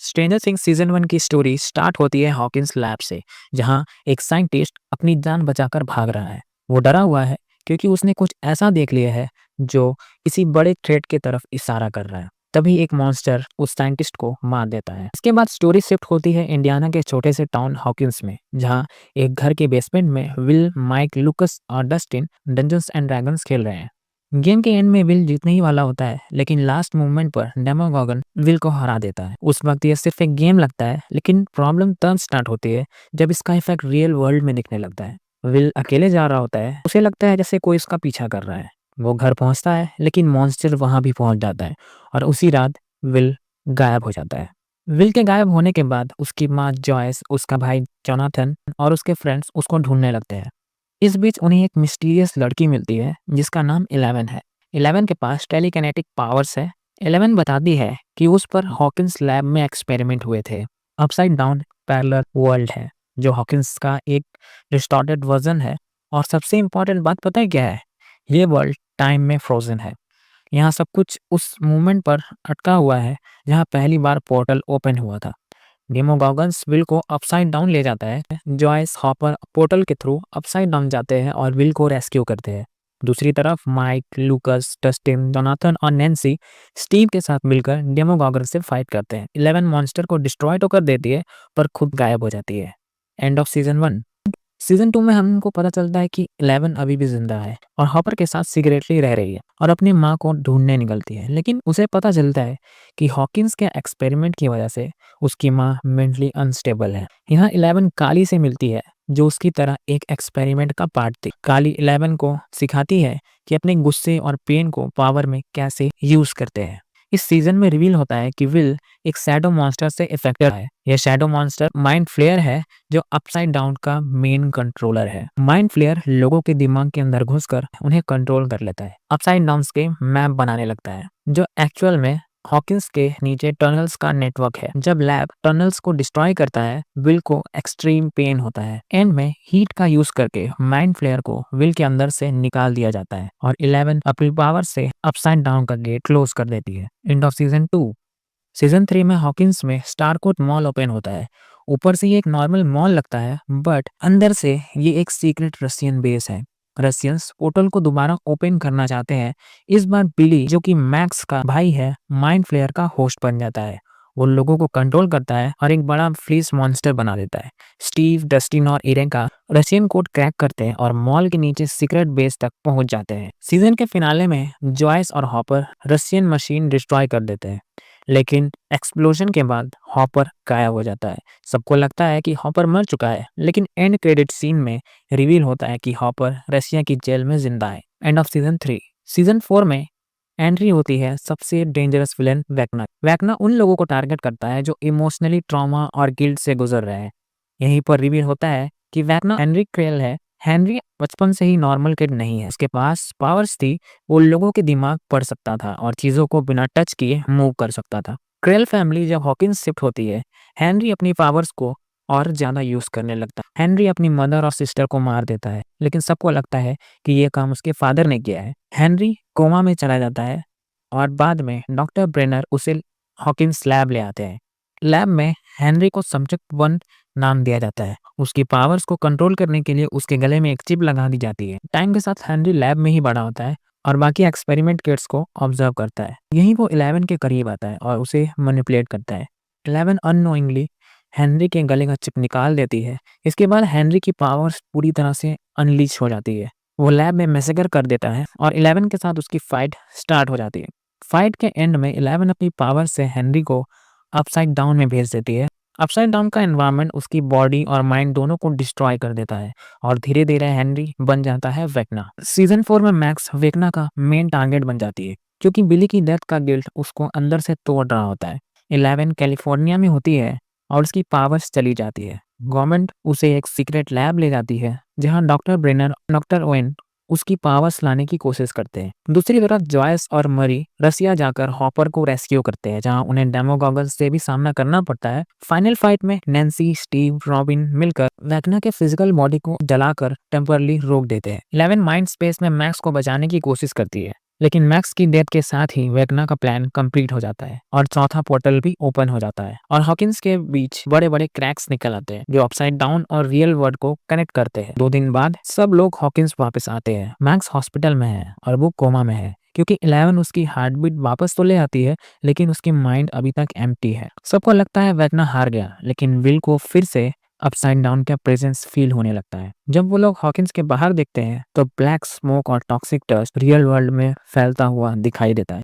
Stranger things season 1 की story start होती है हॉकिंस लैब से, जहां एक साइंटिस्ट अपनी जान बचाकर भाग रहा है। वो डरा हुआ है क्योंकि उसने कुछ ऐसा देख लिया है जो किसी बड़े थ्रेट की तरफ इशारा कर रहा है। तभी एक मॉन्स्टर उस साइंटिस्ट को मार देता है। इसके बाद स्टोरी शिफ्ट होती है इंडियाना के छोटे से टाउन हॉकिंस में, जहां एक घर के बेसमेंट में विल, माइक, लुकस और डस्टिन डंजन्स एंड ड्रैगन्स खेल रहे हैं। गेम के एंड में विल जीतने ही वाला होता है, लेकिन लास्ट मूवमेंट पर डेमोगॉगन विल को हरा देता है। उस वक्त ये सिर्फ एक गेम लगता है, लेकिन प्रॉब्लम तब स्टार्ट होती है जब इसका इफेक्ट रियल वर्ल्ड में दिखने लगता है। विल अकेले जा रहा होता है, उसे लगता है जैसे कोई उसका पीछा कर रहा है। वो घर पहुंचता है, लेकिन मॉन्स्टर वहां भी पहुंच जाता है और उसी रात विल गायब हो जाता है। विल के गायब होने के बाद उसकी माँ जॉयस, उसका भाई जोनाथन और उसके फ्रेंड्स उसको ढूंढने लगते हैं। इस बीच उन्हें एक मिस्टीरियस लड़की मिलती है जिसका नाम 11 है। 11 के पास टेलीकिनेटिक पावर्स है। 11 बताती है कि उस पर हॉकिंस लैब में एक्सपेरिमेंट हुए थे। अपसाइड डाउन पैरेलल वर्ल्ड है जो हॉकिंस का एक डिस्टॉर्टेड वर्जन है। और सबसे इम्पोर्टेंट बात पता है क्या है? ये वर्ल्ड टाइम में फ्रोजन है। यहाँ सब कुछ उस मोमेंट पर अटका हुआ है जहाँ पहली बार पोर्टल ओपन हुआ था। डेमोगॉगन्स विल को अपसाइड डाउन ले जाता है। जॉयस, हॉपर पोर्टल के थ्रू अपसाइड डाउन जाते हैं और विल को रेस्क्यू करते हैं। दूसरी तरफ माइक, लूकस, डस्टिन, जोनाथन और नैन्सी स्टीव के साथ मिलकर डेमोगॉगन से फाइट करते हैं। 11 मॉन्स्टर को डिस्ट्रॉय तो कर देती है, पर खुद गायब हो जाती है। End off season 1। सीजन 2 में हमको पता चलता है कि 11 अभी भी जिंदा है और हॉपर के साथ सीक्रेटली रह रही है और अपनी माँ को ढूंढने निकलती है। लेकिन उसे पता चलता है कि हॉकिंस के एक्सपेरिमेंट की वजह से उसकी माँ मेंटली अनस्टेबल है। यहाँ 11 काली से मिलती है, जो उसकी तरह एक एक्सपेरिमेंट का पार्ट थी। काली 11 को सिखाती है कि अपने गुस्से और पेन को पावर में कैसे यूज करते हैं। इस सीजन में रिवील होता है कि विल एक शैडो मॉन्स्टर से इफेक्टेड है। यह शैडो मॉन्स्टर माइंड फ्लेयर है, जो अपसाइड डाउन का मेन कंट्रोलर है। माइंड फ्लेयर लोगों के दिमाग के अंदर घुसकर उन्हें कंट्रोल कर लेता है। अपसाइड डाउन के मैप बनाने लगता है, जो एक्चुअल में हॉकिंस के नीचे टनल्स का नेटवर्क है। जब लैब टनल्स को डिस्ट्रॉय करता है, विल को एक्सट्रीम पेन होता है। एंड में हीट का यूज करके माइंड फ्लेयर को विल के अंदर से निकाल दिया जाता है और 11 अपनी पावर से अपसाइड डाउन का गेट क्लोज कर देती है। End off season 2। सीजन 3 में हॉकिंस में स्टारकोट मॉल ओपन होता है। ऊपर से ये एक नॉर्मल मॉल लगता है, बट अंदर से ये एक सीक्रेट रशियन बेस है। रशियंस पोर्टल को दोबारा ओपन करना चाहते हैं। इस बार बिली, जो कि मैक्स का भाई है, माइंड फ्लेयर का होस्ट बन जाता है। वो लोगों को कंट्रोल करता है और एक बड़ा फ्लीस मॉन्स्टर बना देता है। स्टीव, डस्टिन और इरेका रशियन कोड क्रैक करते हैं और मॉल के नीचे सीक्रेट बेस तक पहुंच जाते हैं। सीजन के फिनाले में जॉयस और हॉपर रशियन मशीन डिस्ट्रॉय कर देते हैं, लेकिन एक्सप्लोजन के बाद हॉपर गायब हो जाता है। सबको लगता है कि हॉपर मर चुका है, लेकिन एंड क्रेडिट सीन में रिवील होता है कि हॉपर रशिया की जेल में जिंदा है। End off season 3। सीजन 4 में एंट्री होती है सबसे डेंजरस विलन वैक्ना। वैक्ना उन लोगों को टारगेट करता है जो इमोशनली ट्रॉमा और गिल्ट से गुजर रहे हैं। यहीं पर रिवील होता है कि वैक्ना हेनरी क्रेल है। हेनरी बचपन से ही नॉर्मल किड नहीं है। उसके पास पावर्स थी। वो लोगों के दिमाग पढ़ सकता था और चीजों को बिना टच किए मूव कर सकता था। क्रेल फैमिली जब हॉकिंस शिफ्ट होती है, हेनरी अपनी पावर्स को और ज्यादा यूज करने लगता है। हेनरी अपनी मदर और सिस्टर को मार देता है, लेकिन सबको लगता है कि ये काम उसके फादर ने किया है। हेनरी कोमा में चला जाता है और बाद में डॉक्टर ब्रेनर उसे हॉकिंस लैब ले आते हैं। लैब में हेनरी को सब्जेक्ट 1 नाम दिया जाता है। उसकी पावर्स को कंट्रोल करने के लिए उसके गले में एक चिप लगा दी जाती है। टाइम के साथ हेनरी लैब में ही बड़ा होता है और बाकी एक्सपेरिमेंट किट्स को ऑब्जर्व करता है। यहीं वो 11 के करीब आता है और उसे मैनिपुलेट करता है। 11 अननोइंगली हेनरी के गले का चिप निकाल देती है। इसके बाद हेनरी की पावर्स पूरी तरह से अनलीच हो जाती है। वो लैब में मैसेकर कर देता है और 11 के साथ उसकी फाइट स्टार्ट हो जाती है। फाइट के एंड में 11 अपनी पावर से हेनरी को अपसाइड डाउन में भेज देती है। अपसाइड डाउन का एनवायरनमेंट उसकी बॉडी और माइंड दोनों को डिस्ट्रॉय कर देता है और धीरे धीरे हेनरी बन जाता है वेक्ना। सीजन 4 में मैक्स वेक्ना का मेन टारगेट बन जाती है, क्योंकि बिली की डेथ का गिल्ट उसको अंदर से तोड़ रहा होता है। 11 कैलिफोर्निया में होती है और उसकी पावर्स चली जाती है। गवर्नमेंट उसे एक सीक्रेट लैब ले जाती है, जहां डॉक्टर ब्रेनर, डॉक्टर ओवेन उसकी पावर्स लाने की कोशिश करते हैं। दूसरी तरफ जॉयस और मरी रसिया जाकर हॉपर को रेस्क्यू करते हैं, जहां उन्हें डेमोगॉगल से भी सामना करना पड़ता है। फाइनल फाइट में नैन्सी, स्टीव, रॉबिन मिलकर वैक्ना के फिजिकल बॉडी को जलाकर टेम्परली रोक देते हैं। 11 माइंड स्पेस में मैक्स को बचाने की कोशिश करती है, लेकिन मैक्स की डेथ के साथ ही वेगना का प्लान कंप्लीट हो जाता है और चौथा पोर्टल भी ओपन हो जाता है और हॉकिंस के बीच बड़े बड़े क्रैक्स निकल आते हैं जो अपसाइड डाउन और रियल वर्ल्ड को कनेक्ट करते हैं। 2 दिन बाद सब लोग हॉकिंस वापस आते हैं। मैक्स हॉस्पिटल में है और वो कोमा में है क्योंकि 11 उसकी हार्ट बीट वापस तो ले आती है लेकिन उसकी माइंड अभी तक एम्प्टी है। सबको लगता है वेगना हार गया, लेकिन विल को फिर से अपसाइड डाउन का प्रेजेंस फील होने लगता है। जब वो लोग हॉकिंस के बाहर देखते हैं तो ब्लैक स्मोक और टॉक्सिक डस्ट रियल वर्ल्ड में फैलता हुआ दिखाई देता है।